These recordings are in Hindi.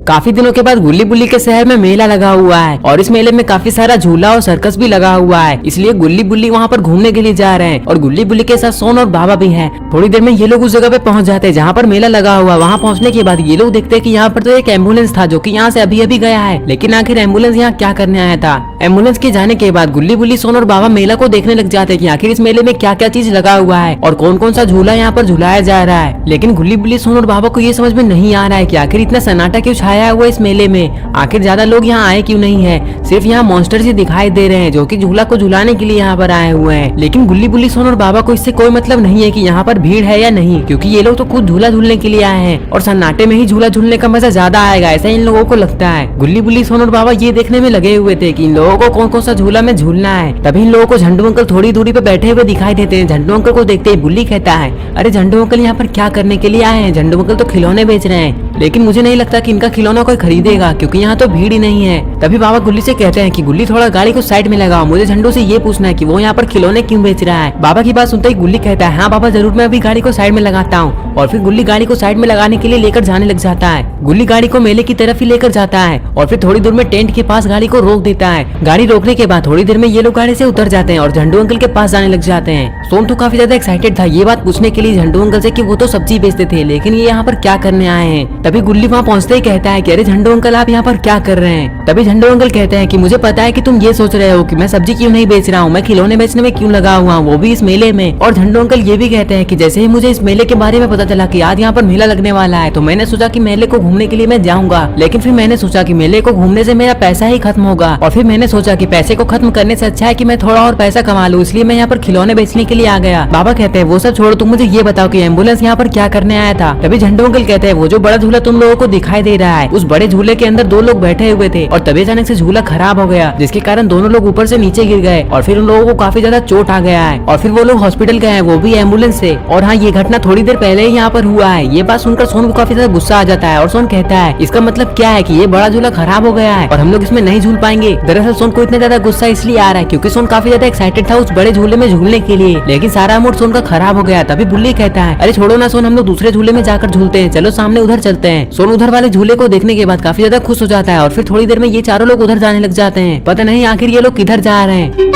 काफी दिनों के बाद गुल्ली बुल्ली के शहर में मेला लगा हुआ है और इस मेले में काफी सारा झूला और सर्कस भी लगा हुआ है, इसलिए गुल्ली बुल्ली वहाँ पर घूमने के लिए जा रहे हैं और गुल्ली बुल्ली के साथ सोन और बाबा भी हैं। थोड़ी देर में ये लोग उस जगह पे पहुंच जाते हैं जहाँ पर मेला लगा हुआ है। वहाँ पहुँचने के बाद ये लोग देखते हैं कि यहाँ पर तो एक एम्बुलेंस था जो कि यहाँ से अभी अभी गया है, लेकिन आखिर एम्बुलेंस यहाँ क्या करने आया था। एम्बुलेंस के जाने के बाद गुल्ली बुल्ली सोन और बाबा मेला को देखने लग जाते हैं कि आखिर इस मेले में क्या क्या चीज लगा हुआ है और कौन कौन सा झूला यहाँ पर झुलाया जा रहा है। लेकिन गुल्ली बुल्ली सोन और बाबा को ये समझ में नहीं आ रहा है कि आखिर इतना सन्नाटा क्यों छाया हुआ इस मेले में, आखिर ज्यादा लोग यहाँ आए क्यों नहीं है। सिर्फ यहाँ मॉन्स्टर ही दिखाई दे रहे हैं जो कि झूला को झुलाने के लिए यहाँ पर आए हुए हैं। लेकिन गुल्ली बुल्ली सोन और बाबा को इससे कोई मतलब नहीं है कि यहाँ पर भीड़ है या नहीं, क्योंकि ये लोग तो खुद झूला झूलने के लिए आए हैं और सन्नाटे में ही झूला झूलने का मजा ज्यादा आएगा, ऐसा इन लोगों को लगता है। गुल्ली बुल्ली सोन और बाबा ये देखने में लगे हुए थे कि इन लोगों को कौन कौन सा झूला में झूलना है। तभी इन लोगों को झंडू अंकल थोड़ी दूरी पे बैठे हुए दिखाई देते हैं। झंडू अंकल को देखते ही बुल्ली कहता है, अरे झंडू अंकल यहाँ पर क्या करने के लिए आए हैं? झंडू अंकल तो खिलौने बेच रहे हैं, लेकिन मुझे नहीं लगता कि इनका खिलौना कोई खरीदेगा क्योंकि यहाँ तो भीड़ ही नहीं है। तभी बाबा गुल्ली से कहते हैं कि गुल्ली थोड़ा गाड़ी को साइड में लगाओ, मुझे झंडू से ये पूछना है कि वो यहाँ पर खिलौने क्यों बेच रहा है। बाबा की बात सुनते ही गुल्ली कहता है, हाँ बाबा जरूर, मैं अभी गाड़ी को साइड में लगाता हूँ। और फिर गुल्ली गाड़ी को साइड में लगाने के लिए लेकर जाने लग जाता है। गुल्ली गाड़ी को मेले की तरफ ही लेकर जाता है और फिर थोड़ी दूर में टेंट के पास गाड़ी को रोक देता है। गाड़ी रोकने के बाद थोड़ी देर में ये लोग गाड़ी से उतर जाते हैं और झंडू अंकल के पास जाने लग जाते हैं। सोन तो काफी ज्यादा एक्साइटेड था ये बात पूछने के लिए झंडू अंकल से कि वो तो सब्जी बेचते थे, लेकिन ये यहाँ पर क्या करने आए हैं। तभी गुल्ली वहाँ पहुँचते ही कहता है कि अरे झंडू अंकल आप यहाँ पर क्या कर रहे हैं। तभी झंडू अंकल कहते हैं कि मुझे पता है कि तुम ये सोच रहे हो कि मैं सब्जी क्यों नहीं बेच रहा हूँ, मैं खिलौने बेचने में क्यों लगा हुआ हूँ, वो भी इस मेले में। और झंडू अंकल ये भी कहते हैं कि जैसे ही मुझे इस मेले के बारे में पता चला कि आज यहाँ पर मेला लगने वाला है तो मैंने सोचा कि मेले को घूमने के लिए मैं जाऊंगा, लेकिन फिर मैंने सोचा कि मेले को घूमने से मेरा पैसा ही खत्म होगा और फिर मैंने सोचा कि पैसे को खत्म करने से अच्छा है कि मैं थोड़ा और पैसा कमा लूं, इसलिए मैं यहाँ पर खिलौने बेचने के लिए आ गया। बाबा कहते हैं वो सब छोड़ो, तुम मुझे ये बताओ कि एम्बुलेंस यहाँ पर क्या करने आया था। तभी झंडू अंकल कहते हैं वो जो बड़ा झूला तुम लोगों को दिखाई दे रहा है, उस बड़े झूले के अंदर दो लोग बैठे हुए थे और तभी अचानक से झूला खराब हो गया, जिसके कारण दोनों लोग ऊपर से नीचे गिर गए और फिर उन लोगों को काफी ज्यादा चोट आ गया है और फिर वो लोग हॉस्पिटल गए हैं, वो भी एम्बुलेंस से। और हाँ, ये घटना थोड़ी देर पहले ही यहाँ पर हुआ है। ये बात सुनकर सोन को काफी ज्यादा गुस्सा आ जाता है और सोन कहता है इसका मतलब क्या है कि ये बड़ा झूला खराब हो गया है और हम लोग इसमें नहीं झूल पाएंगे। दरअसल सोन को इतना ज्यादा गुस्सा इसलिए आ रहा है क्योंकि सोन काफी ज्यादा एक्साइटेड था उस बड़े झूले में झूलने के लिए, लेकिन सारा अमाउंट सोन का खराब हो गया। तभी बुल्ली कहता है अरे छोड़ो ना सोन, हम लोग दूसरे झूले में जाकर झूलते हैं, चलो सामने उधर चलते हैं। सोन उधर वाले झूले को देखने के बाद काफी ज्यादा खुश हो जाता है और फिर थोड़ी देर में ये चारों लोग उधर जाने लग जाते हैं। पता नहीं आखिर ये लोग किधर जा रहे हैं।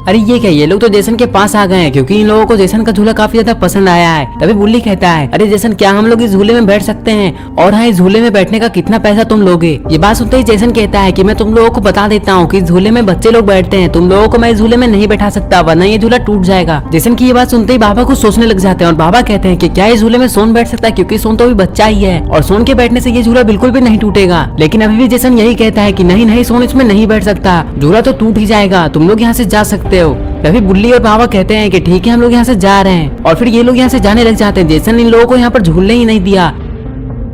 अरे ये क्या, ये लोग तो जेसन के पास आ गए हैं क्योंकि इन लोगों को जेसन का झूला काफी ज्यादा पसंद आया है। तभी बुल्ली कहता है अरे जेसन, क्या हम लोग इस झूले में बैठ सकते हैं? और हाँ, इस झूले में बैठने का कितना पैसा तुम लोगे? ये बात सुनते ही जेसन कहता है कि मैं तुम लोगों को बता देता हूँ कि इस झूले में बच्चे लोग बैठते हैं, तुम लोगों को मैं इस झूले में नहीं बैठा सकता वरना ये झूला टूट जाएगा। जेसन की ये बात सुनते ही बाबा कुछ सोचने लग जाते हैं और बाबा कहते हैं कि क्या इस झूले में सोन बैठ सकता है, क्योंकि सोन तो अभी बच्चा ही है और सोन के बैठने से ये झूला बिल्कुल भी नहीं टूटेगा। लेकिन अभी भी जेसन यही कहता है कि नहीं नहीं, सोन इसमें नहीं बैठ सकता, झूला तो टूट ही जाएगा, तुम लोग यहाँ से जा सकते हो। तभी बुल्ली और बाबा कहते हैं कि ठीक है, हम लोग यहाँ से जा रहे हैं और फिर ये लोग यहाँ से जाने लग जाते हैं। जेसन इन लोगों को यहाँ पर झूलने ही नहीं दिया।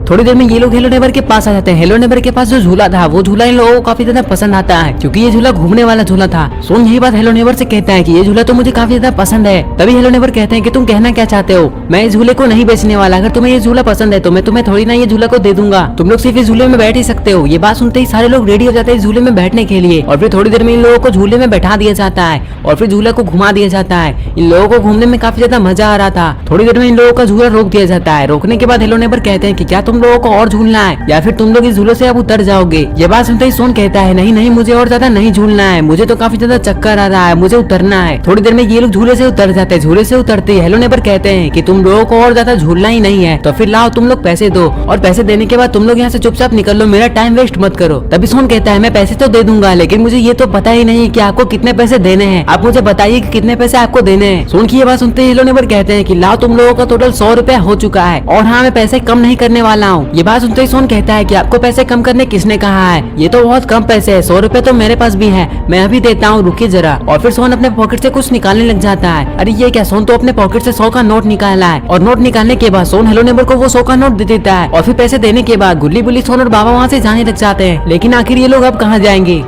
थोड़ी देर में ये लोग हेलो नेबर के पास आ जाते हैं। हेलो नेबर के पास जो झूला था वो झूला इन लोगों को काफी ज्यादा पसंद आता है क्योंकि ये झूला घूमने वाला झूला था। सोन यही बात हेलो नेबर से कहता है कि ये झूला तो मुझे काफी ज्यादा पसंद है। तभी हेलो नेबर कहते हैं कि तुम कहना क्या चाहते हो, मैं इस झूले को नहीं बेचने वाला, अगर तुम्हें ये झूला पसंद है तो मैं तुम्हें थोड़ी ना ये झूला को दे दूंगा, तुम लोग सिर्फ इस झूले में बैठ ही सकते हो। ये बात सुनते ही सारे लोग रेडी हो जाते हैं इस झूले में बैठने के लिए और फिर थोड़ी देर में इन लोगों को झूले में बैठा दिया जाता है और फिर झूला को घुमा दिया जाता है। इन लोगों को घूमने में काफी ज्यादा मजा आ रहा था। थोड़ी देर में इन लोगों का झूला रोक दिया जाता है। रोकने के बाद हेलो नेबर कहते हैं कि क्या तुम लोगों को और झूलना है या फिर तुम लोग इस झूले से अब उतर जाओगे। ये बात सुनते ही सोन कहता है नहीं नहीं, मुझे और ज्यादा नहीं झूलना है, मुझे तो काफी ज्यादा चक्कर आ रहा है, मुझे उतरना है। थोड़ी देर में ये लोग झूले से उतर जाते हैं। झूले से उतरते ही हेलो नेबर कहते हैं कि तुम लोगों को और ज्यादा झूलना ही नहीं है तो फिर लाओ तुम लोग पैसे दो और पैसे देने के बाद तुम लोग यहाँ से चुपचाप निकल लो, मेरा टाइम वेस्ट मत करो। तभी सोन कहता है मैं पैसे तो दे दूंगा, लेकिन मुझे ये तो पता ही नहीं कि आपको कितने पैसे देने हैं, आप मुझे बताइए कि कितने पैसे आपको देने हैं। सोन की ये बात सुनते ही हेलो नेबर कहते हैं कि लाओ तुम लोगों का टोटल 100 रुपया हो चुका है और हाँ, मैं पैसे कम नहीं करने वाला हूँ। ये बात सुनते ही सोन कहता है कि आपको पैसे कम करने किसने कहा है, ये तो बहुत कम पैसे है, 100 रुपए तो मेरे पास भी है, मैं अभी देता हूँ, रुकिए जरा। और फिर सोन अपने पॉकेट से कुछ निकालने लग जाता है। अरे ये क्या, सोन तो अपने पॉकेट से 100 का नोट निकाला है और नोट निकालने के बाद सोन हेलो नेबर को वो 100 का नोट दे देता है और फिर पैसे देने के बाद गुल्ली बुल्ली सोन और बाबा वहाँ से जाने लग जाते हैं। लेकिन आखिर ये लोग अब कहाँ जाएंगे?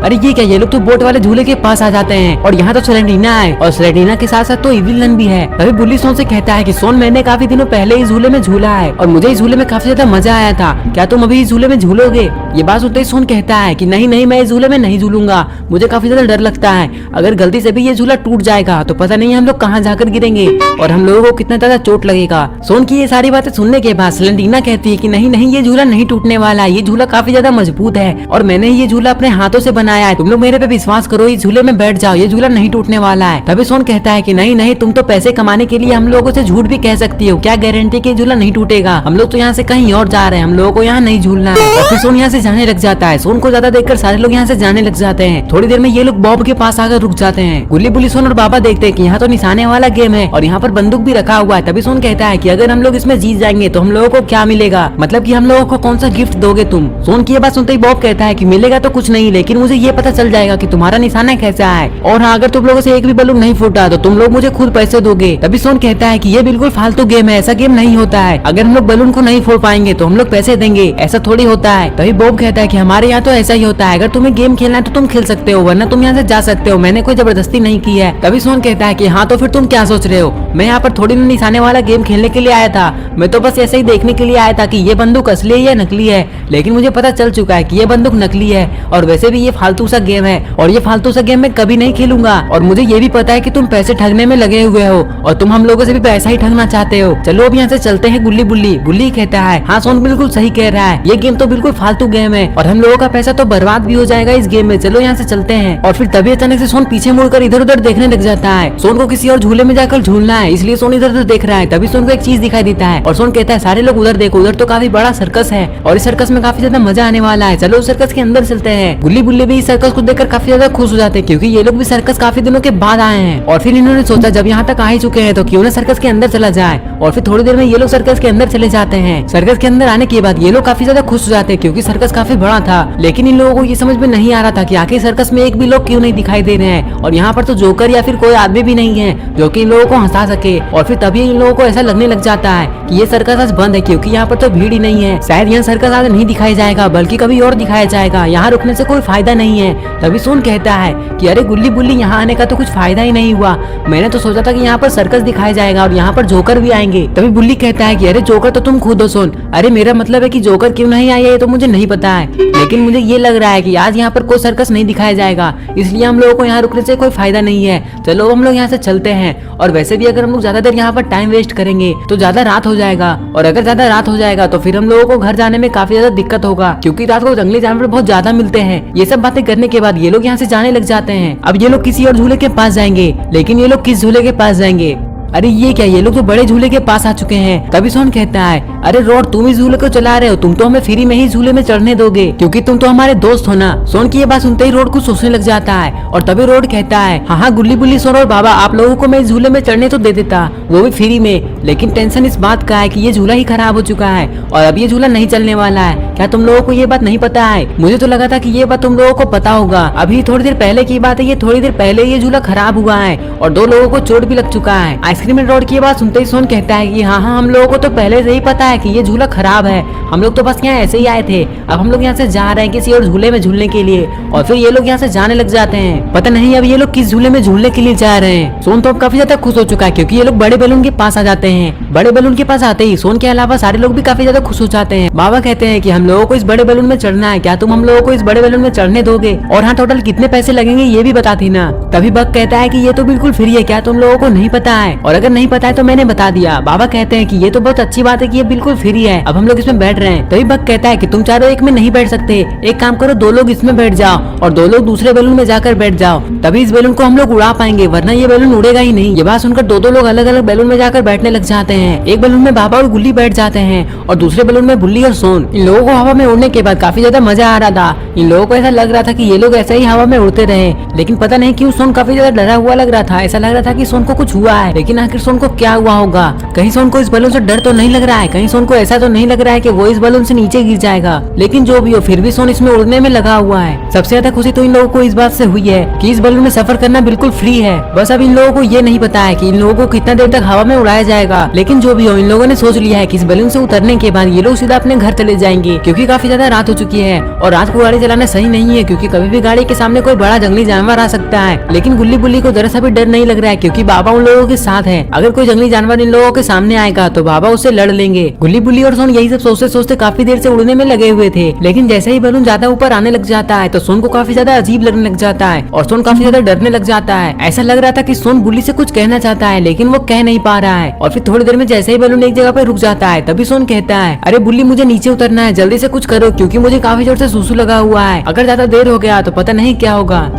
अरे ये क्या, ये लोग तो बोट वाले झूले के पास आ जाते हैं और यहाँ तो सेलेंटीना है और सेलेंटीना के साथ साथ तो इविलन भी है। तभी बुल्ली सोन से कहता है कि सोन मैंने काफी दिनों पहले इस झूले में झूला है और मुझे इस झूले में काफी ज्यादा मजा आया था, क्या तुम अभी इस झूले में झूलोगे? ये बात सुनते ही सोन कहता है कि नहीं नहीं, मैं इस झूले में नहीं झूलूंगा, मुझे काफी ज्यादा डर लगता है, अगर गलती से भी ये झूला टूट जाएगा तो पता नहीं हम लोग कहाँ जाकर गिरेंगे और हम लोगों को कितना ज्यादा चोट लगेगा। सोन की ये सारी बातें सुनने के बाद सेलेंटीना कहती है कि नहीं नहीं, ये झूला नहीं टूटने वाला, ये झूला काफी ज्यादा मजबूत है और मैंने ये झूला अपने हाथों से बनाया है, तुम लोग मेरे पे विश्वास करो, इस झूले में बैठ जाओ, ये झूला नहीं टूटने वाला है। तभी सोन कहता है कि नहीं नहीं, तुम तो पैसे कमाने के लिए हम लोगों से झूठ भी कह सकती हो, क्या गारंटी कि झूला नहीं टूटेगा, हम लोग तो यहाँ से कहीं और जा रहे हैं, हम लोगों को यहाँ नहीं झूलना है। और फिर सोन यहाँ से जाने लग जाता है। सोन को ज्यादा देखकर सारे लोग यहाँ से जाने लग जाते हैं। थोड़ी देर में ये लोग बॉब के पास आकर रुक जाते हैं। गुल्ली बुल्ली सोन और बाबा देखते हैं कि यहाँ तो निशाने वाला गेम है और यहाँ पर बंदूक भी रखा हुआ है। तभी सोन कहता है कि अगर हम लोग इसमें जीत जाएंगे तो हम लोगों को क्या मिलेगा, मतलब कि हम लोगों को कौन सा गिफ्ट दोगे तुम? सोन की ये बात सुनते ही बॉब कहता है कि मिलेगा तो कुछ नहीं, लेकिन मुझे ये पता चल जाएगा कि तुम्हारा निशाना कैसा है और हाँ, अगर तुम लोगों से एक भी बलून नहीं फूटा तो तुम लोग मुझे खुद पैसे दोगे। तभी सोन कहता है कि ये बिल्कुल फालतू गेम है, ऐसा गेम नहीं होता है, अगर हम लोग बलून को नहीं फोड़ पाएंगे तो हम लोग पैसे देंगे, ऐसा थोड़ी होता है। तभी बॉब कहता है कि हमारे यहाँ तो ऐसा ही होता है, अगर तुम्हें गेम खेलना है तो तुम खेल सकते हो, वरना तुम यहाँ से जा सकते हो, मैंने कोई जबरदस्ती नहीं की है। तभी सोन कहता है कि हाँ तो फिर तुम क्या सोच रहे हो, मैं यहाँ पर थोड़ी निशाने वाला गेम खेलने के लिए आया था, मैं तो बस ऐसे ही देखने के लिए आया था कि ये बंदूक असली है या नकली है, लेकिन मुझे पता चल चुका है कि ये बंदूक नकली है और वैसे भी ये फालतू सा गेम है और ये फालतू सा गेम मैं कभी नहीं खेलूंगा और मुझे ये भी पता है कि तुम पैसे ठगने में लगे हुए हो और तुम हम लोगों से भी पैसा ही ठगना चाहते हो, चलो अब यहाँ से चलते हैं। गुल्ली बुल्ली बुल्ली कहता है हाँ सोन बिल्कुल सही कह रहा है, ये गेम तो बिल्कुल फालतू गेम है और हम लोगों का पैसा तो बर्बाद भी हो जाएगा इस गेम में, चलो यहाँ से चलते हैं। और फिर तभी अचानक से सोन पीछे मुड़कर इधर उधर देखने लग जाता है। सोन को किसी और झूले में जाकर झूलना है, इसलिए सोन इधर उधर देख रहा है। तभी सोन को एक चीज दिखाई देता है और सोन कहता है सारे लोग उधर देखो, उधर तो काफी बड़ा सर्कस है और इस सर्कस में काफी ज्यादा मजा आने वाला है, चलो उस सर्कस के अंदर चलते हैं। गुल्ली बुल्ली भी इस सर्कस को देखकर काफी ज्यादा खुश हो जाते हैं क्योंकि ये लोग भी सर्कस काफी दिनों के बाद आए हैं और फिर इन्होंने सोचा जब यहाँ तक आ ही चुके हैं तो क्यों ना सर्कस के अंदर चला जाए और फिर थोड़ी देर में ये लोग सर्कस के अंदर चले जाते हैं। सर्कस के अंदर आने के बाद ये लोग काफी ज्यादा खुश हो जाते हैं क्योंकि सर्कस काफी बड़ा था, लेकिन इन लोगों को ये समझ में नहीं आ रहा था कि आखिर सर्कस में एक भी लोग क्यों नहीं दिखाई दे रहे हैं और यहाँ पर तो जोकर या फिर कोई आदमी भी नहीं है जो कि इन लोगों को हंसा सके। और फिर तभी इन लोगों को ऐसा लगने लग जाता है कि ये सर्कस आज बंद है क्योंकि यहाँ पर तो भीड़ ही नहीं है, शायद यहाँ सर्कस आज नहीं दिखाया जाएगा बल्कि कभी और दिखाया जाएगा, यहाँ रुकने से कोई फायदा नहीं है। तभी सोन कहता है कि अरे गुल्ली बुल्ली, यहाँ आने का तो कुछ फायदा ही नहीं हुआ, मैंने तो सोचा था कि यहाँ पर सर्कस दिखाया जाएगा और यहाँ पर जोकर भी आएंगे। तभी बुल्ली कहता है कि अरे जोकर तो तुम खुद हो सोन, अरे मेरा मतलब है कि जोकर क्यों नहीं आया ये तो मुझे नहीं पता है, लेकिन मुझे ये लग रहा है कि आज यहाँ पर कोई सर्कस नहीं दिखाया जाएगा, इसलिए हम लोगों को यहाँ रुकने से कोई फायदा नहीं है, चलो हम लोग यहाँ से चलते हैं। और वैसे भी अगर हम लोग ज्यादा देर यहाँ पर टाइम वेस्ट करेंगे तो ज्यादा रात हो जाएगा और अगर ज्यादा रात हो जाएगा तो फिर हम लोगों को घर जाने में काफी ज्यादा दिक्कत होगा क्योंकि रात को जंगली जानवर बहुत ज्यादा मिलते हैं। ये सब बातें करने के बाद ये लोग यहाँ से जाने लग जाते हैं। अब ये लोग किसी और झूले के पास जाएंगे, लेकिन ये लोग किस झूले के पास जाएंगे? अरे ये क्या, ये लोग तो बड़े झूले के पास आ चुके हैं। तभी सोन कहता है अरे रॉड, तुम इस झूले को चला रहे हो, तुम तो हमें फ्री में ही झूले में चढ़ने दोगे क्योंकि तुम तो हमारे दोस्त हो ना। सोन की ये बात सुनते ही रोड कुछ सोचने लग जाता है और तभी रोड कहता है हाँ गुल्ली बुल्ली सोन और बाबा, आप लोगों को मैं इस झूले में चढ़ने तो दे देता, वो भी फ्री में, लेकिन टेंशन इस बात का है कि ये झूला ही खराब हो चुका है और अब ये झूला नहीं चलने वाला है। क्या तुम लोगों को ये बात नहीं पता है? मुझे तो लगा था कि ये बात तुम लोगों को पता होगा। अभी थोड़ी देर पहले की बात है, ये थोड़ी देर पहले ये झूला खराब हुआ है और 2 लोगों को चोट भी लग चुका है। आइसक्रीम रोड की बात सुनते ही सोन कहता है कि हाँ हम लोगों को तो पहले से ही पता है कि ये झूला खराब है, हम लोग तो बस यहाँ ऐसे ही आए थे, अब हम लोग यहाँ से जा रहे हैं किसी और झूले में झूलने के लिए। और फिर ये लोग यहाँ से जाने लग जाते हैं। पता नहीं अब ये लोग किस झूले में झूलने के लिए जा रहे हैं। सोन तो अब काफी ज्यादा खुश हो चुका है क्योंकि ये लोग बड़े बैलून के पास आ जाते हैं। बड़े बैलून के पास आते ही सोन के अलावा सारे लोग भी काफी ज्यादा खुश हो जाते हैं। बाबा कहते हैं कि हम लोगों को इस बड़े बैलून में चढ़ना है, क्या तुम हम लोगों को इस बड़े बैलून में चढ़ने दोगे? और हाँ टोटल कितने पैसे लगेंगे ये भी बताती ना। तभी बक कहता है कि ये तो बिल्कुल फ्री है, क्या तुम लोगों को नहीं पता है? और अगर नहीं पता है तो मैंने बता दिया। बाबा कहते हैं कि ये तो बहुत अच्छी बात है कि ये बिल्कुल फ्री है, अब हम लोग इसमें बैठ रहे हैं। तभी बक कहता है कि तुम चारों एक में नहीं बैठ सकते, एक काम करो 2 लोग इसमें बैठ जाओ और 2 लोग दूसरे बैलून में जाकर बैठ जाओ, तभी इस बैलून को हम लोग उड़ा पाएंगे, वरना ये बैलून उड़ेगा ही नहीं। ये बात सुनकर 2 लोग अलग अलग बैलून में जाकर बैठने लग जाते हैं। एक बैलून में बाबा और गुल्ली बैठ जाते हैं और दूसरे बैलून में बुल्ली और सोन। इन लोगों को हवा में उड़ने के बाद काफी ज्यादा मजा आ रहा था। इन लोगों को ऐसा लग रहा था कि ये लोग ऐसे ही हवा में उड़ते रहे, लेकिन पता नहीं क्यों सोन काफी ज्यादा डरा हुआ लग रहा था। ऐसा लग रहा था कि सोन को कुछ हुआ है, लेकिन आखिर सोन को क्या हुआ होगा। कहीं सोन को इस बलून से डर तो नहीं लग रहा है, कहीं सोन को ऐसा तो नहीं लग रहा है कि वो इस बलून से नीचे गिर जाएगा। लेकिन जो भी हो फिर भी सोन इसमें उड़ने में लगा हुआ है। सबसे ज्यादा खुशी तो इन लोगों को इस बात से हुई है कि इस बलून में सफर करना बिल्कुल फ्री है। बस अब इन लोगों को ये नहीं पता है कि इन लोगों को कितना देर तक हवा में उड़ाया जाएगा। लेकिन जो भी हो इन लोगों ने सोच लिया है कि इस बलून से उतरने के बाद ये लोग सीधा अपने घर चले जाएंगे, क्योंकि काफी ज्यादा रात हो चुकी है और रात को गाड़ी चलाना सही नहीं है, क्योंकि कभी भी गाड़ी के सामने कोई बड़ा जंगली जानवर आ सकता है। लेकिन गुल्ली बुल्ली को जरा सा भी डर नहीं लग रहा है, क्योंकि बाबा उन लोगों के साथ है। अगर कोई जंगली जानवर इन लोगों के सामने आएगा तो बाबा उससे लड़ लेंगे। गुल्ली बुल्ली और सोन यही सब सोचते सोचते काफी देर से उड़ने में लगे हुए थे। लेकिन जैसे ही बलून ज्यादा ऊपर आने लग जाता है तो सोन को काफी ज्यादा अजीब लगने लग जाता है और सोन काफी ज्यादा डरने लग जाता है। ऐसा लग रहा था कि सोन बुल्ली से कुछ कहना चाहता है लेकिन वो कह नहीं पा रहा है। और फिर थोड़ी देर में जैसे ही बलून एक जगह पे रुक जाता है तभी सोन कहता है, अरे बुल्ली मुझे नीचे उतरना है, जल्दी से कुछ करो क्योंकि मुझे काफी जोर से सुसु लगा हुआ है। अगर ज्यादा देर हो गया तो पता नहीं क्या होगा।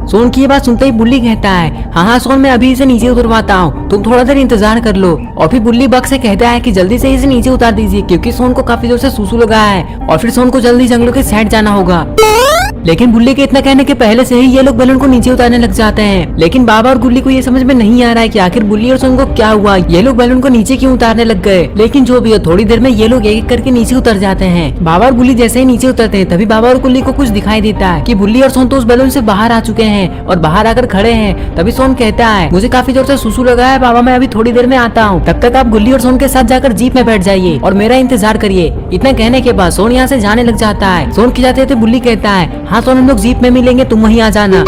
सोन की ये बात सुनते ही बुल्ली कहता है, हाँ सोन मैं अभी इसे नीचे उतरवाता हूँ, तुम थोड़ा देर इंतजार कर लो। और फिर बुल्ली बग से कहता है कि जल्दी से इसे नीचे उतार दीजिए क्योंकि सोन को काफी जोर से सुसु लगा है और फिर सोन को जल्दी जंगलों के साइड जाना होगा। लेकिन बुल्ली के इतना कहने के पहले से ही ये लोग बलून को नीचे उतारने लग जाते हैं। लेकिन बाबा और गुल्ली को ये समझ में नहीं आ रहा है कि आखिर बुल्ली और सोन को क्या हुआ, ये लोग बलून को नीचे क्यों उतारने लग गए। लेकिन जो भी हो थोड़ी देर में ये लोग एक एक करके नीचे उतर जाते हैं। बाबा और गुल्ली जैसे ही नीचे उतरते हैं तभी बाबा और गुल्ली को कुछ दिखाई देता है कि बुल्ली और सोन तो उस बलून से बाहर आ चुके हैं और बाहर आकर खड़े हैं। तभी सोन कहता है, मुझे काफी जोर से सुसु लगा है बाबा, मैं अभी थोड़ी देर में आता हूँ, तब तक आप गुल्ली और सोन के साथ जाकर जीप में बैठ जाइए और मेरा इंतजार करिए। इतना कहने के बाद सोन यहाँ से जाने लग जाता है। सोन की जाते थे बुल्ली कहता है, हाँ सोन हम लोग जीप में मिलेंगे, तुम वहीं आ जाना।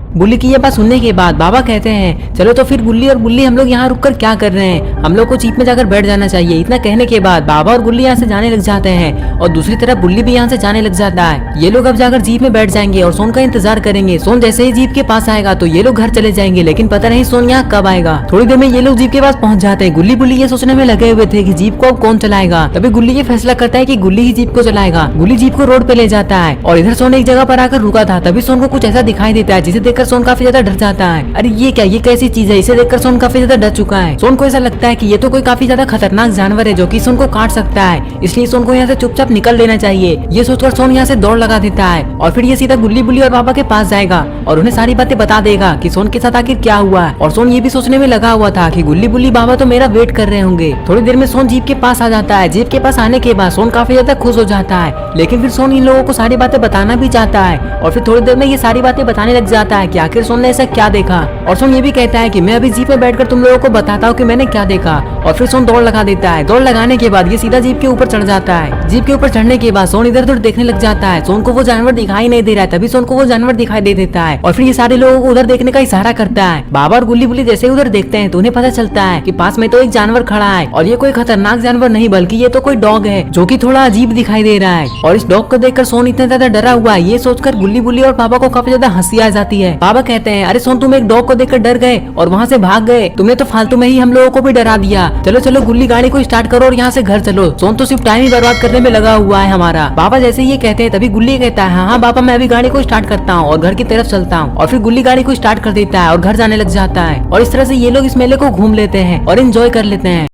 बुल्ली की ये बात सुनने के बाद बाबा कहते हैं, चलो तो फिर गुल्ली और बुल्ली हम लोग यहाँ रुककर क्या कर रहे हैं, हम लोग को जीप में जाकर बैठ जाना चाहिए। इतना कहने के बाद बाबा और गुल्ली यहाँ से जाने लग जाते हैं और दूसरी तरफ बुल्ली भी यहाँ से जाने लग जाता है। ये लोग अब जाकर जीप में बैठ जाएंगे और सोन का इंतजार करेंगे। सोन जैसे ही जीप के पास आएगा तो ये लोग घर चले जाएंगे, लेकिन पता नहीं सोन यहाँ कब आएगा। थोड़ी देर में ये लोग जीप के पास पहुँच जाते हैं। गुल्ली बुल्ली ये सोचने में लगे हुए थे कि जीप को अब कौन चलाएगा। तभी गुल्ली ये फैसला करता है कि गुल्ली ही जीप को चलाएगा। गुल्ली जीप को रोड पे ले जाता है और इधर सोन एक जगह पर आकर रुका था। तभी सोन को कुछ ऐसा दिखाई देता है जिसे देखकर सोन काफी ज्यादा डर जाता है। अरे ये क्या, ये कैसी चीज है, इसे देखकर सोन काफी ज्यादा डर चुका है। सोन को ऐसा लगता है कि ये तो कोई काफी ज्यादा खतरनाक जानवर है जो कि सोन को काट सकता है, इसलिए सोन को यहाँ से चुपचाप निकल लेना चाहिए। ये सोचकर सोन यहाँ से दौड़ लगा देता है और फिर ये सीधा गुल्ली बुल्ली और बाबा के पास जाएगा और उन्हें सारी बातें बता देगा कि सोन के साथ आखिर क्या हुआ है। और सोन ये भी सोचने में लगा हुआ था कि गुल्ली बुल्ली बाबा तो मेरा वेट कर रहे होंगे। थोड़ी देर में सोन जीप के पास आ जाता है। जीप के पास आने के बाद सोन काफी ज्यादा खुश हो जाता है, लेकिन फिर सोन इन लोगों को सारी बातें बताना भी चाहता है और फिर थोड़ी देर में ये सारी बातें बताने लग जाता है कि आखिर सोन ने ऐसा क्या देखा। और सोन ये भी कहता है कि मैं अभी जीप में बैठकर तुम लोगों को बताता हूँ कि मैंने क्या देखा। और फिर सोन दौड़ लगा देता है। दौड़ लगाने के बाद ये सीधा जीप के ऊपर चढ़ जाता है। जीप के ऊपर चढ़ने के बाद सोन इधर उधर देखने लग जाता है। सोन को वो जानवर दिखाई नहीं दे रहा है, तभी सोन को वो जानवर दिखाई दे देता है और फिर ये सारे लोगों को उधर देखने का इशारा करता है। बाबा और गुल्ली बुल्ली जैसे उधर देखते हैं तो उन्हें पता चलता है कि पास में तो एक जानवर खड़ा है और ये कोई खतरनाक जानवर नहीं बल्कि ये तो कोई डॉग है जो कि थोड़ा अजीब दिखाई दे रहा है। और इस डॉग को देखकर सोन इतना ज्यादा डरा हुआ है, ये सोचकर गुल्ली बुल्ली और बाबा को काफी ज्यादा हंसी आ जाती है। बाबा कहते हैं, अरे सोन तुम एक डॉग को देखकर डर गए और वहाँ से भाग गए, तुमने तो फालतू में ही हम लोगों को भी डरा दिया। चलो चलो गुल्ली गाड़ी को स्टार्ट करो और यहाँ से घर चलो, सोन तो सिर्फ टाइम ही बर्बाद करने में लगा हुआ है हमारा। बाबा जैसे ये कहते हैं तभी गुल्ली कहता है, हाँ बाबा मैं अभी गाड़ी को स्टार्ट करता हूँ और घर की तरफ चलता हूँ। और फिर गुल्ली गाड़ी को स्टार्ट कर देता है और घर जाने लग जाता है और इस तरह से ये लोग इस मेले को घूम लेते हैं और एंजॉय कर लेते हैं।